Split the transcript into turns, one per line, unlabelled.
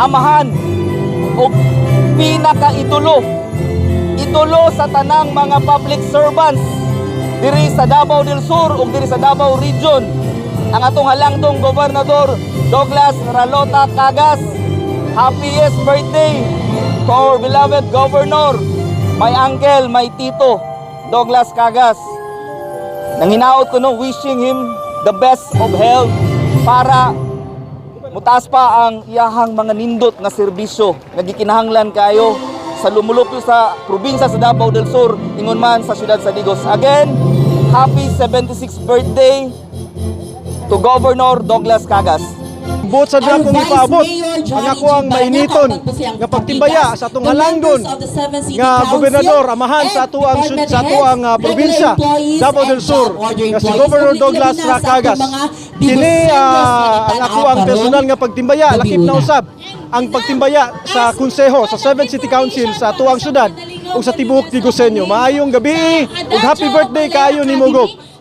amahan o pinaka-idolo sa tanang mga public servants diri sa Davao del Sur ug diri sa Davao Region, ang atong halangdong Gobernador Douglas Ralota Cagas. Happiest birthday to our beloved Governor, my uncle, my tito Douglas Cagas. Nanghinaot ko no, wishing him the best of health para mutaas pa ang iyahang mga nindot na serbisyo nagikinahanglan kayo sa lumulupyo sa probinsya sa Davao del Sur, ingon man sa siyudad sa Digos. Again, happy 76th birthday to Governor Douglas Cagas.
Buot sa dakong ipaabot ang ako ang mainiton nga pagtimbaya sa atong halangdon nga gobernador amahan sa atuang probinsya Davao del Sur nga si Governor Douglas Cagas. Kini ang ako ang personal nga pagtimbaya, lakip na usab ang pagtimbaya sa konseho sa 7 City Council sa atuang syudad ug sa tibuok Tigosenyo. Maayong gabi ug happy birthday kaayo ni Mogok.